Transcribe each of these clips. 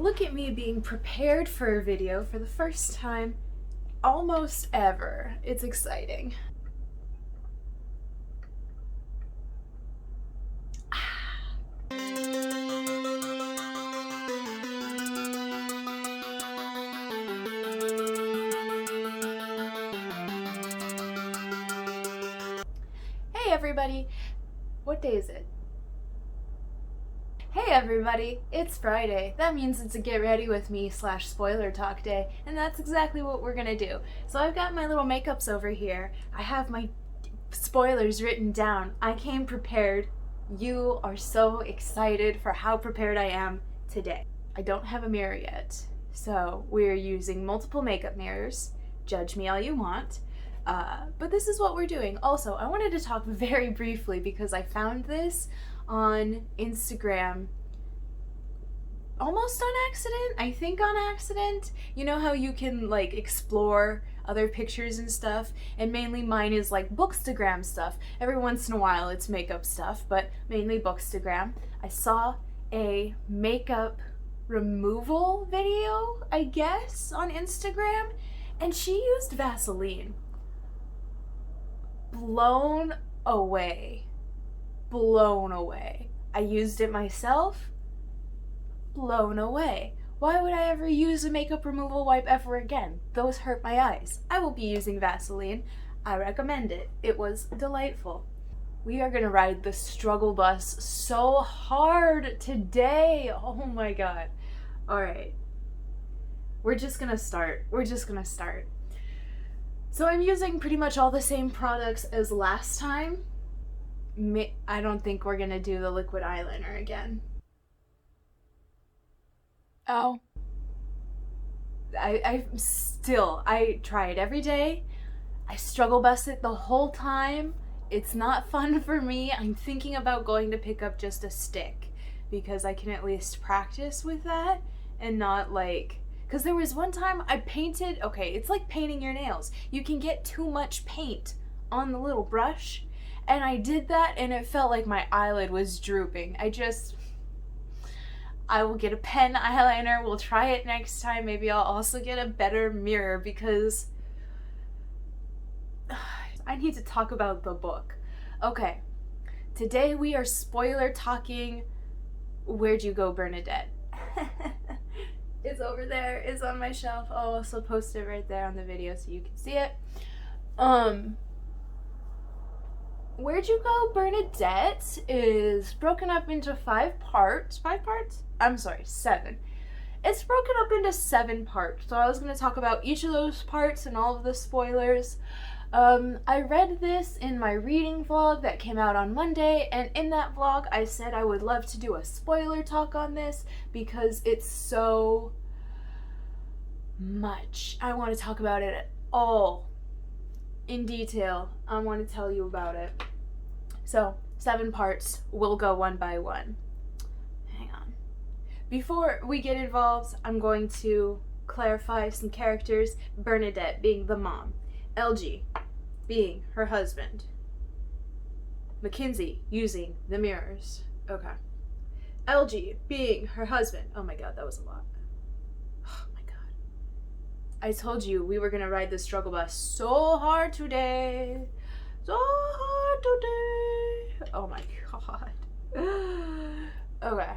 look at me being prepared for a video for the first time almost ever. It's exciting. Hey everybody! What day is it? Hey everybody, it's Friday. That means it's a get ready with me / spoiler talk day, and that's exactly what we're gonna do. So I've got my little makeups over here. I have my spoilers written down. I came prepared. You are so excited for how prepared I am today. I don't have a mirror yet, so we're using multiple makeup mirrors. Judge me all you want. But this is what we're doing. Also, I wanted to talk very briefly because I found this on Instagram almost on accident. I think on accident. You know how you can like explore other pictures and stuff, and mainly mine is like bookstagram stuff. Every once in a while it's makeup stuff, but mainly bookstagram. I saw a makeup removal video, I guess, on Instagram, and she used Vaseline. Blown away. Blown away. I used it myself. Blown away. Why would I ever use a makeup removal wipe ever again? Those hurt my eyes. I will be using Vaseline. I recommend it. It was delightful. We are gonna ride the struggle bus so hard today. Oh my god. Alright. We're just gonna start. So I'm using pretty much all the same products as last time. I don't think we're gonna do the liquid eyeliner again. Oh. I try it every day. I struggle bust it the whole time. It's not fun for me. I'm thinking about going to pick up just a stick because I can at least practice with that and not like... Because there was one time I painted, okay, it's like painting your nails. You can get too much paint on the little brush, and I did that and it felt like my eyelid was drooping. I will get a pen eyeliner, we'll try it next time. Maybe I'll also get a better mirror because I need to talk about the book. Okay, today we are spoiler talking Where'd You Go, Bernadette? It's over there. It's on my shelf. I'll also post it right there on the video so you can see it. Where'd You Go, Bernadette is broken up into 5 parts. 5 parts? I'm sorry, 7. It's broken up into 7 parts. So I was going to talk about each of those parts and all of the spoilers. I read this in my reading vlog that came out on Monday, and in that vlog I said I would love to do a spoiler talk on this because it's so much. I want to talk about it all in detail. I want to tell you about it. So, 7 parts. We'll go one by one. Hang on. Before we get involved, I'm going to clarify some characters. Bernadette being the mom. LG being her husband. Mackenzie using the mirrors. Okay. LG being her husband. Oh my god, that was a lot. Oh my god. I told you we were gonna ride the struggle bus so hard today. So hard today. Oh my god. Okay.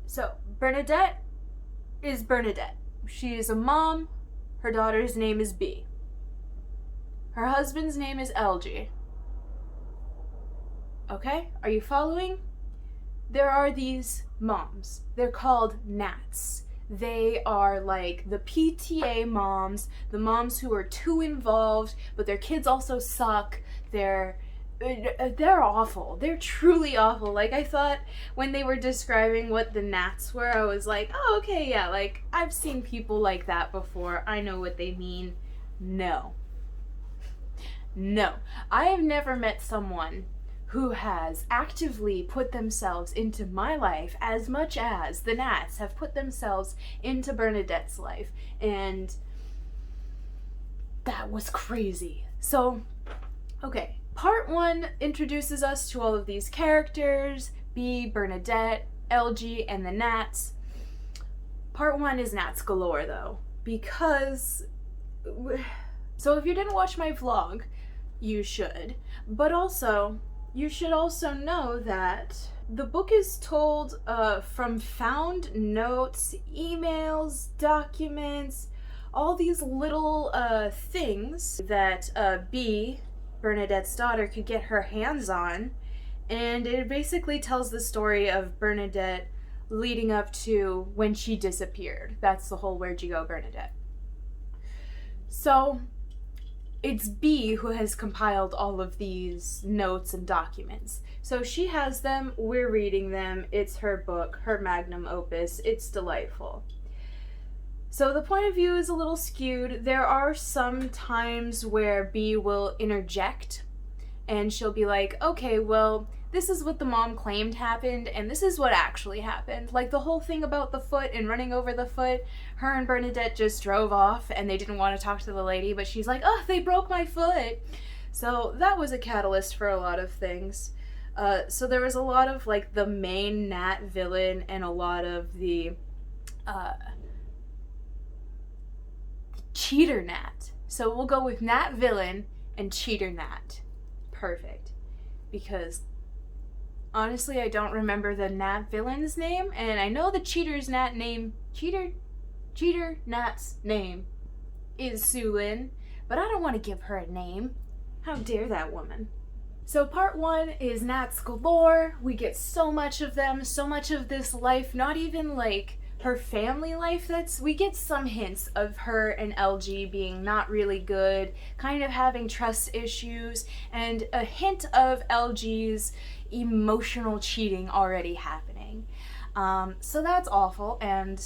So, Bernadette is Bernadette. She is a mom. Her daughter's name is B. Her husband's name is LG. Okay? Are you following? There are these moms. They're called Nats. They are like the PTA moms, the moms who are too involved, but their kids also suck. They're awful. They're truly awful. Like, I thought when they were describing what the Nats were, I was like, oh, okay, yeah, like, I've seen people like that before. I know what they mean. No. No. I have never met someone who has actively put themselves into my life as much as the Nats have put themselves into Bernadette's life. And that was crazy. So, okay. Part 1 introduces us to all of these characters. B, Bernadette, LG and the Nats. Part 1 is Nats galore though, because, so if you didn't watch my vlog, you should, but also, you should also know that the book is told from found notes, emails, documents, all these little things that B, Bernadette's daughter, could get her hands on, and it basically tells the story of Bernadette leading up to when she disappeared. That's the whole Where'd You Go, Bernadette? So it's B who has compiled all of these notes and documents. So she has them, we're reading them, it's her book, her magnum opus, it's delightful. So the point of view is a little skewed. There are some times where B will interject and she'll be like, okay, well, this is what the mom claimed happened, and this is what actually happened. Like the whole thing about the foot and running over the foot, her and Bernadette just drove off and they didn't want to talk to the lady, but she's like, oh, they broke my foot. So that was a catalyst for a lot of things. So there was a lot of like the main Nat villain and a lot of the cheater Nat. So we'll go with Nat villain and cheater Nat. Perfect. Because honestly, I don't remember the Nat villain's name, and I know the cheater's Nat name, cheater Nat's name is Sulin, but I don't want to give her a name. How dare that woman? So part 1 is Nats galore. We get so much of them, so much of this life, not even like her family life. We get some hints of her and LG being not really good, kind of having trust issues, and a hint of LG's emotional cheating already happening. So that's awful, and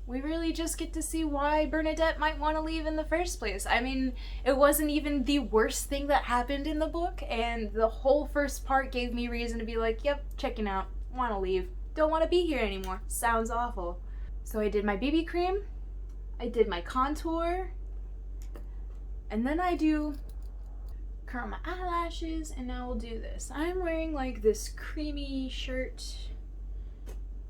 we really just get to see why Bernadette might want to leave in the first place. I mean, it wasn't even the worst thing that happened in the book, and the whole first part gave me reason to be like, yep, checking out, want to leave, don't want to be here anymore, sounds awful. So I did my BB cream, I did my contour, and then I curl my eyelashes, and now we'll do this. I'm wearing like this creamy shirt.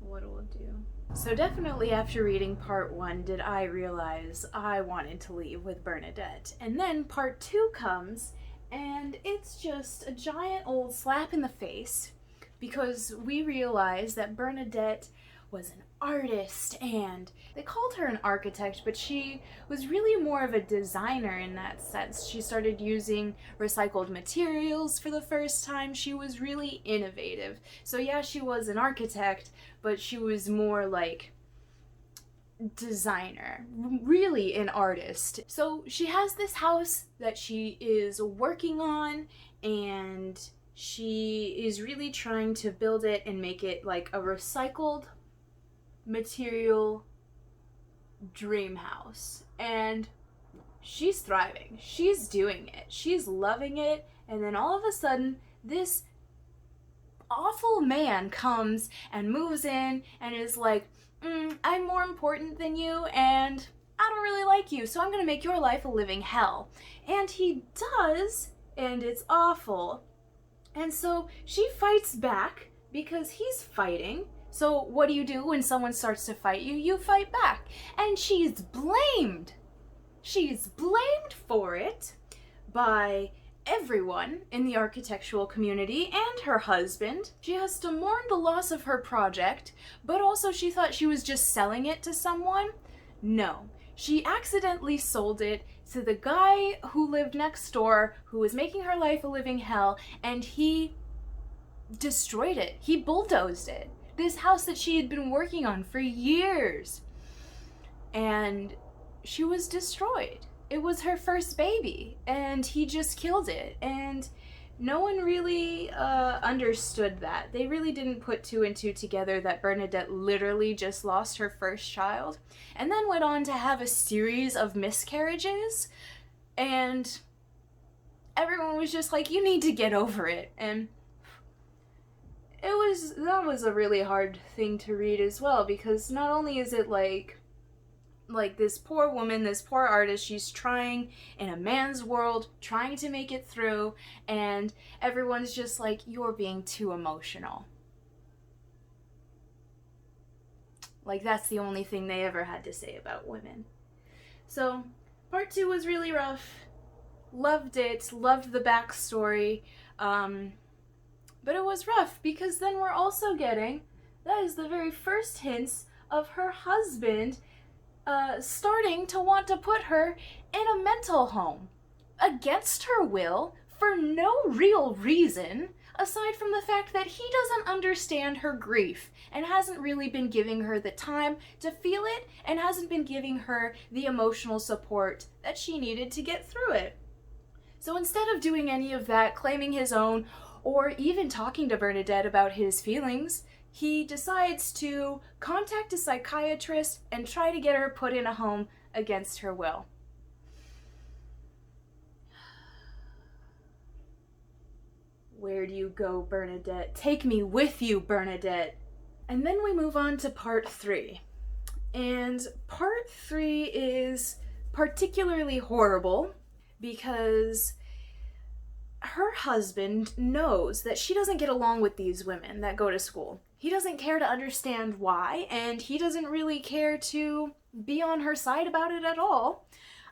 What will it do? So definitely after reading part 1 did I realize I wanted to leave with Bernadette. And then part 2 comes, and it's just a giant old slap in the face, because we realize that Bernadette was an artist, and they called her an architect, but she was really more of a designer in that sense. She started using recycled materials for the first time. She was really innovative. So yeah, she was an architect, but she was more like designer, really an artist. So she has this house that she is working on, and she is really trying to build it and make it like a recycled material dream house, and she's thriving, she's doing it, she's loving it, and then all of a sudden this awful man comes and moves in and is like, I'm more important than you, and I don't really like you, so I'm gonna make your life a living hell. And he does, and it's awful. And so she fights back because he's fighting. So what do you do when someone starts to fight you? You fight back. And she's blamed. She's blamed for it by everyone in the architectural community and her husband. She has to mourn the loss of her project, but also she thought she was just selling it to someone. No, she accidentally sold it to the guy who lived next door, who was making her life a living hell, and he destroyed it. He bulldozed it. This house that she had been working on for years. And she was destroyed. It was her first baby, and he just killed it. And no one really understood that. They really didn't put 2 and 2 together that Bernadette literally just lost her first child, and then went on to have a series of miscarriages, and everyone was just like, you need to get over it. And that was a really hard thing to read as well, because not only is it like this poor woman, this poor artist, she's trying in a man's world, trying to make it through, and everyone's just like, you're being too emotional. Like, that's the only thing they ever had to say about women. So, part 2 was really rough. Loved it, loved the backstory. But it was rough because then we're also getting, that is the very first hints of her husband starting to want to put her in a mental home against her will for no real reason aside from the fact that he doesn't understand her grief and hasn't really been giving her the time to feel it and hasn't been giving her the emotional support that she needed to get through it. So instead of doing any of that, claiming his own, or even talking to Bernadette about his feelings, he decides to contact a psychiatrist and try to get her put in a home against her will. Where do you go, Bernadette? Take me with you, Bernadette. And then we move on to part 3. And part 3 is particularly horrible because her husband knows that she doesn't get along with these women that go to school. He doesn't care to understand why, and he doesn't really care to be on her side about it at all.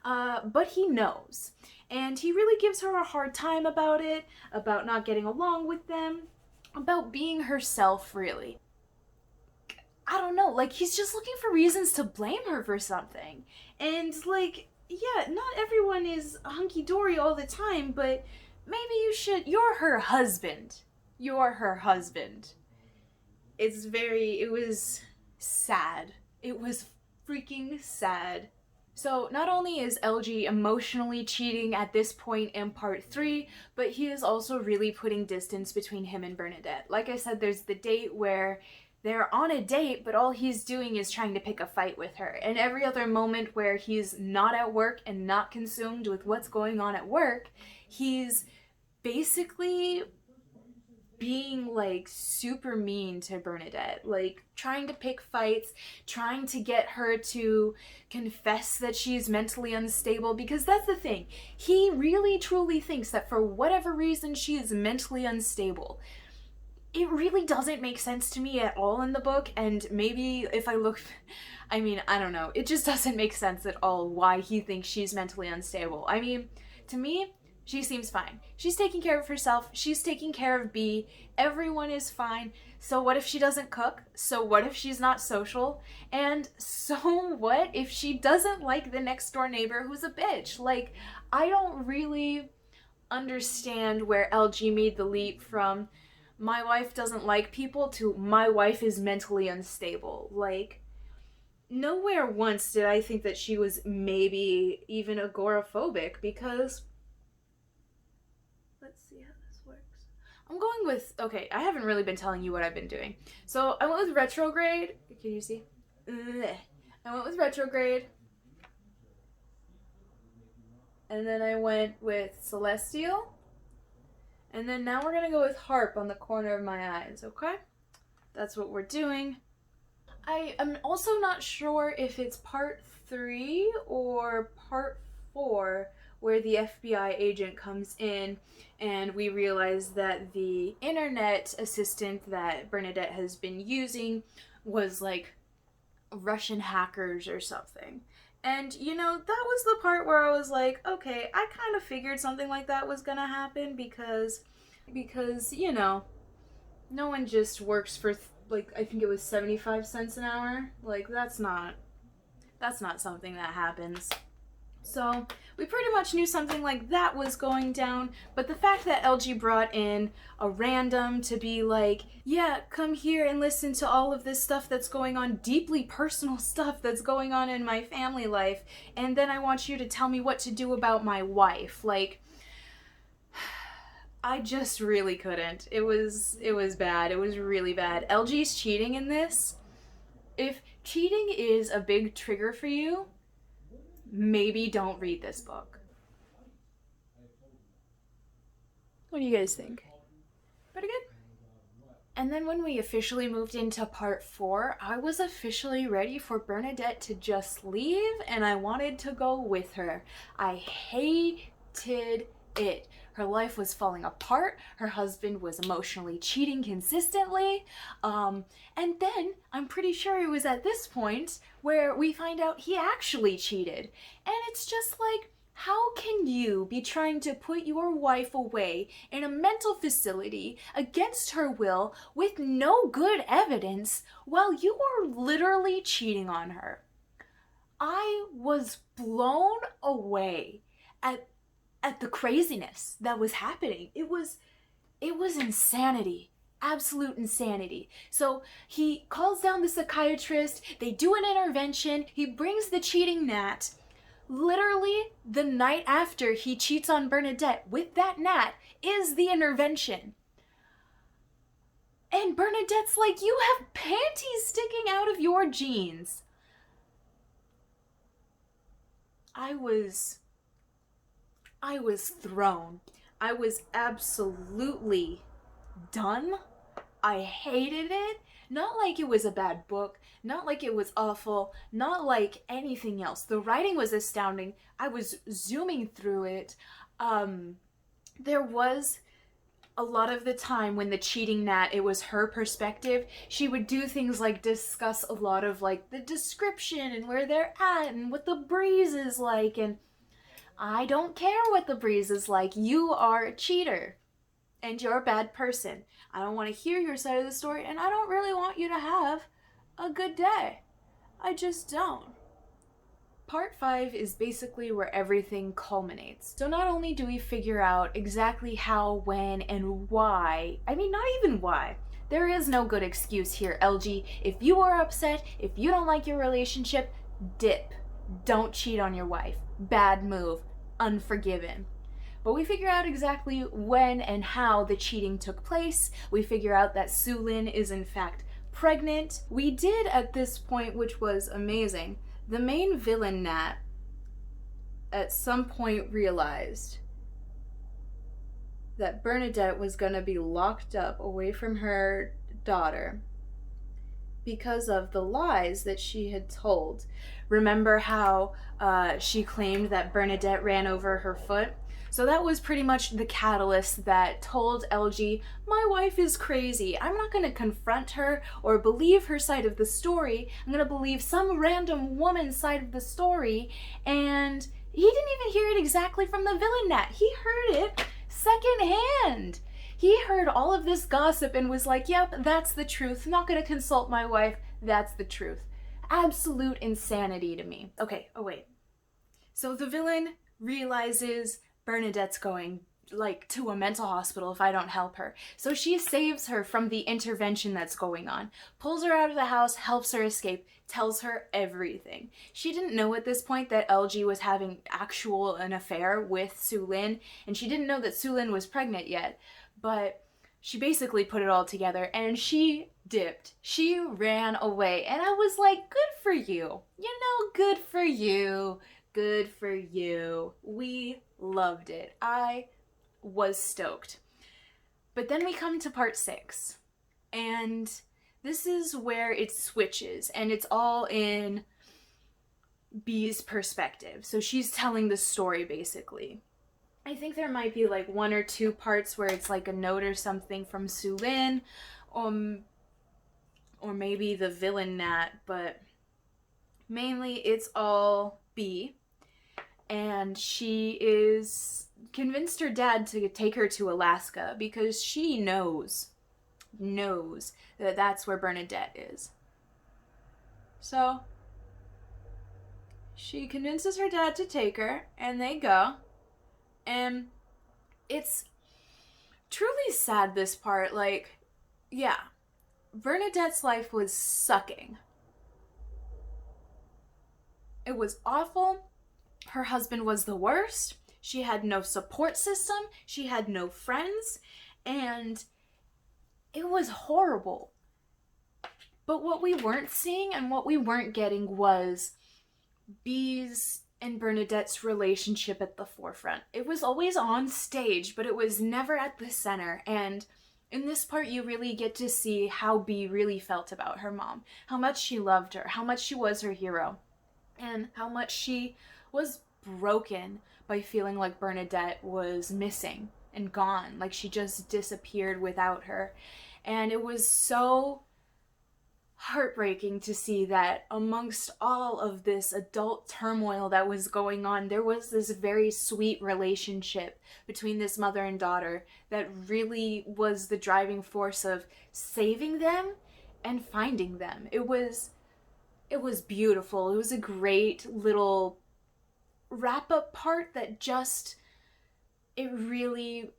But he knows. And he really gives her a hard time about it, about not getting along with them, about being herself, really. I don't know, like, he's just looking for reasons to blame her for something. And, like, yeah, not everyone is hunky-dory all the time, but maybe you should. You're her husband. You're her husband. It was sad. It was freaking sad. So not only is LG emotionally cheating at this point in part 3, but he is also really putting distance between him and Bernadette. Like I said, there's the date where they're on a date, but all he's doing is trying to pick a fight with her. And every other moment where he's not at work and not consumed with what's going on at work, he's basically being, like, super mean to Bernadette, like, trying to pick fights, trying to get her to confess that she's mentally unstable, because that's the thing. He really truly thinks that for whatever reason she is mentally unstable. It really doesn't make sense to me at all in the book, and maybe if I look, I mean, I don't know, it just doesn't make sense at all why he thinks she's mentally unstable. I mean, to me, she seems fine. She's taking care of herself. She's taking care of B. Everyone is fine. So what if she doesn't cook? So what if she's not social? And so what if she doesn't like the next door neighbor who's a bitch? Like, I don't really understand where LG made the leap from my wife doesn't like people to my wife is mentally unstable. Like, nowhere once did I think that she was maybe even agoraphobic, because let's see how this works. I'm going with, okay, I haven't really been telling you what I've been doing. So I went with retrograde. Can you see? I went with retrograde. And then I went with celestial. And then now we're gonna go with harp on the corner of my eyes, okay? That's what we're doing. I am also not sure if it's part 3 or part 4 where the FBI agent comes in and we realize that the internet assistant that Bernadette has been using was like Russian hackers or something. And, you know, that was the part where I was like, okay, I kind of figured something like that was gonna happen because, you know, no one just works for, like, I think it was 75 cents an hour. Like, that's not something that happens. So, we pretty much knew something like that was going down, but the fact that LG brought in a random to be like, yeah, come here and listen to all of this stuff that's going on, deeply personal stuff that's going on in my family life, and then I want you to tell me what to do about my wife. Like, I just really couldn't. It was bad. It was really bad. LG's cheating in this. If cheating is a big trigger for you, maybe don't read this book. What do you guys think? Pretty good? And then when we officially moved into part 4, I was officially ready for Bernadette to just leave, and I wanted to go with her. I hated it. Her life was falling apart. Her husband was emotionally cheating consistently. And then I'm pretty sure it was at this point where we find out he actually cheated. And it's just like, how can you be trying to put your wife away in a mental facility against her will with no good evidence while you are literally cheating on her? I was blown away at the craziness that was happening. It was insanity. Absolute insanity. So he calls down the psychiatrist, they do an intervention, he brings the cheating gnat. Literally the night after he cheats on Bernadette with that gnat is the intervention. And Bernadette's like, you have panties sticking out of your jeans. I was thrown. I was absolutely done. I hated it. Not like it was a bad book, not like it was awful, not like anything else. The writing was astounding. I was zooming through it. There was a lot of the time when the cheating gnat, it was her perspective. She would do things like discuss a lot of like the description and where they're at and what the breeze is like, and I don't care what the breeze is like. You are a cheater and you're a bad person. I don't want to hear your side of the story, and I don't really want you to have a good day. I just don't. Part 5 is basically where everything culminates. So not only do we figure out exactly how, when, and why, I mean, not even why. There is no good excuse here, LG. If you are upset, if you don't like your relationship, dip. Don't cheat on your wife. Bad move. Unforgiven. But we figure out exactly when and how the cheating took place. We figure out that Su-Lin is in fact pregnant. We did at this point, which was amazing, the main villain Nat at some point realized that Bernadette was going to be locked up away from her daughter because of the lies that she had told. Remember how she claimed that Bernadette ran over her foot? So that was pretty much the catalyst that told LG, my wife is crazy. I'm not going to confront her or believe her side of the story. I'm going to believe some random woman's side of the story. And he didn't even hear it exactly from the villain Nat. He heard it secondhand. He heard all of this gossip and was like, yep, that's the truth. Not going to consult my wife. That's the truth. Absolute insanity to me. Okay, oh wait. So the villain realizes Bernadette's going like to a mental hospital if I don't help her. So she saves her from the intervention that's going on, pulls her out of the house, helps her escape, tells her everything. She didn't know at this point that LG was having an affair with Su-Lin, and she didn't know that Su-Lin was pregnant yet, but she basically put it all together and she dipped. She ran away, and I was like, good for you. You know, good for you. Good for you. We loved it. I was stoked. But then we come to part 6, and this is where it switches, and it's all in B's perspective. So she's telling the story basically. I think there might be like 1 or 2 parts where it's like a note or something from Su-Lin, or maybe the villain Nat, but mainly it's all B. And she is convinced her dad to take her to Alaska because she knows that that's where Bernadette is. So she convinces her dad to take her, and they go. And it's truly sad, this part. Like, yeah, Bernadette's life was sucking. It was awful. Her husband was the worst. She had no support system. She had no friends. And it was horrible. But what we weren't seeing and what we weren't getting was B's and Bernadette's relationship at the forefront. It was always on stage, but it was never at the center. And in this part, you really get to see how B really felt about her mom, how much she loved her, how much she was her hero, and how much she was broken by feeling like Bernadette was missing. and gone, like she just disappeared without her. And it was so heartbreaking to see that amongst all of this adult turmoil that was going on, there was this very sweet relationship between this mother and daughter that really was the driving force of saving them and finding them. It was beautiful. It was a great little wrap up part that just it really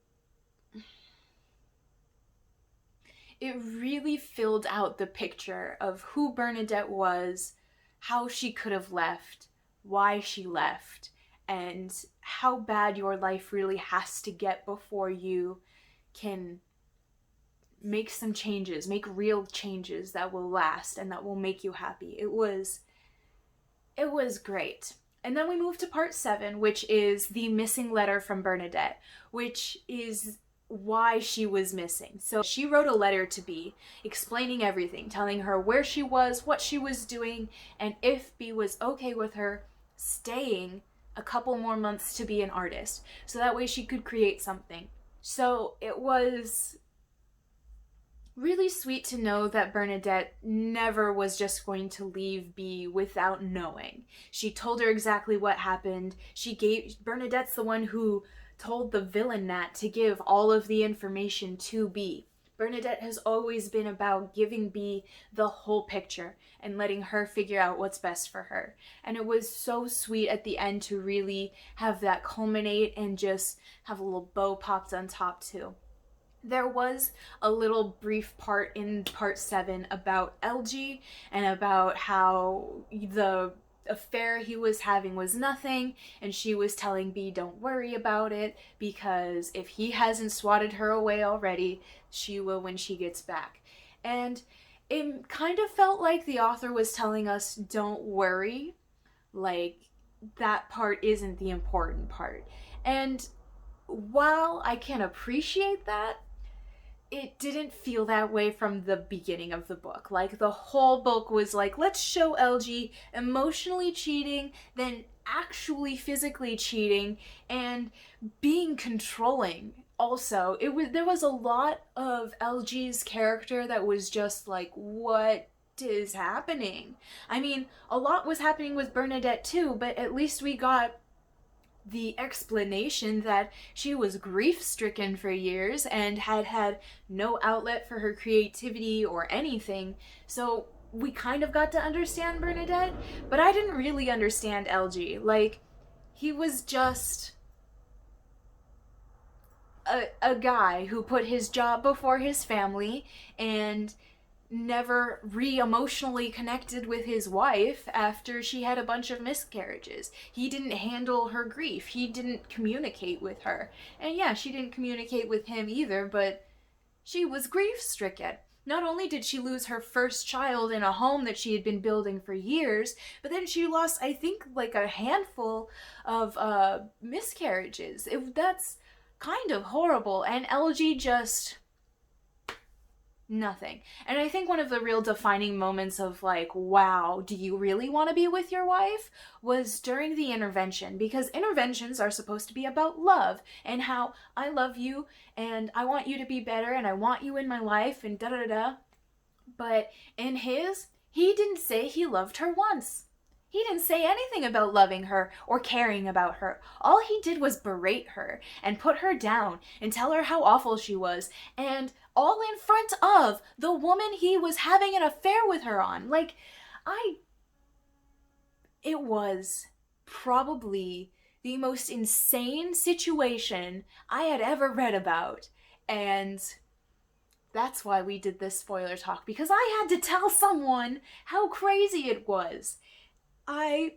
filled out the picture of who Bernadette was, how she could have left, why she left, and how bad your life really has to get before you can make some changes, make real changes that will last and that will make you happy. It was great. And then we move to part 7, which is the missing letter from Bernadette, which is why she was missing. So she wrote a letter to B explaining everything, telling her where she was, what she was doing, and if B was okay with her staying a couple more months to be an artist, so that way she could create something. So it was really sweet to know that Bernadette never was just going to leave B without knowing. She told her exactly what happened. Bernadette's the one who told the villain Nat to give all of the information to B. Bernadette has always been about giving B the whole picture and letting her figure out what's best for her. And it was so sweet at the end to really have that culminate and just have a little bow popped on top too. There was a little brief part in part 7 about LG and about how the affair he was having was nothing, and she was telling B don't worry about it because if he hasn't swatted her away already, she will when she gets back. And it kind of felt like the author was telling us don't worry, like that part isn't the important part. And while I can appreciate that, it didn't feel that way from the beginning of the book. Like, the whole book was like, let's show LG emotionally cheating, then actually physically cheating, and being controlling. Also, there was a lot of LG's character that was just like, what is happening? I mean, a lot was happening with Bernadette too, but at least we got the explanation that she was grief-stricken for years and had no outlet for her creativity or anything. So we kind of got to understand Bernadette, but I didn't really understand LG. Like, he was just a guy who put his job before his family and never re-emotionally connected with his wife after she had a bunch of miscarriages. He didn't handle her grief. He didn't communicate with her. And yeah, she didn't communicate with him either, but she was grief-stricken. Not only did she lose her first child in a home that she had been building for years, but then she lost, I think, like a handful of miscarriages. That's kind of horrible. And LG just nothing. And I think one of the real defining moments of like, wow, do you really want to be with your wife, was during the intervention, because interventions are supposed to be about love and how I love you and I want you to be better and I want you in my life and da-da-da. But in his, he didn't say he loved her once. He didn't say anything about loving her or caring about her. All he did was berate her and put her down and tell her how awful she was, and all in front of the woman he was having an affair with her on. Like, it was probably the most insane situation I had ever read about, and that's why we did this spoiler talk, because I had to tell someone how crazy it was. I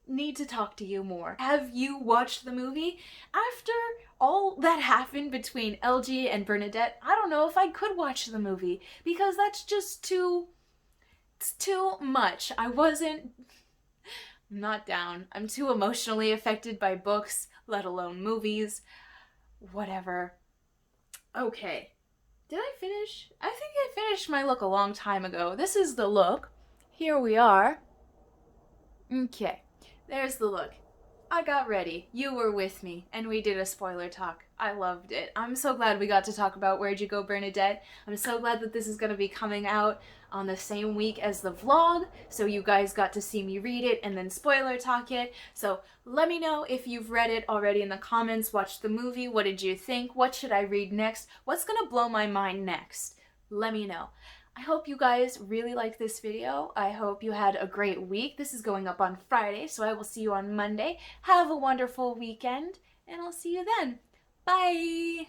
need to talk to you more. Have you watched the movie? After all that happened between LG and Bernadette, I don't know if I could watch the movie, because that's just it's too much. I'm not down. I'm too emotionally affected by books, let alone movies. Whatever. Okay. Did I finish? I think I finished my look a long time ago. This is the look. Here we are. Okay, there's the look. I got ready. You were with me, and we did a spoiler talk. I loved it. I'm so glad we got to talk about Where'd You Go, Bernadette. I'm so glad that this is going to be coming out on the same week as the vlog, so you guys got to see me read it and then spoiler talk it. So let me know if you've read it already in the comments, watched the movie, what did you think, what should I read next, what's going to blow my mind next? Let me know. I hope you guys really liked this video. I hope you had a great week. This is going up on Friday, so I will see you on Monday. Have a wonderful weekend, and I'll see you then. Bye!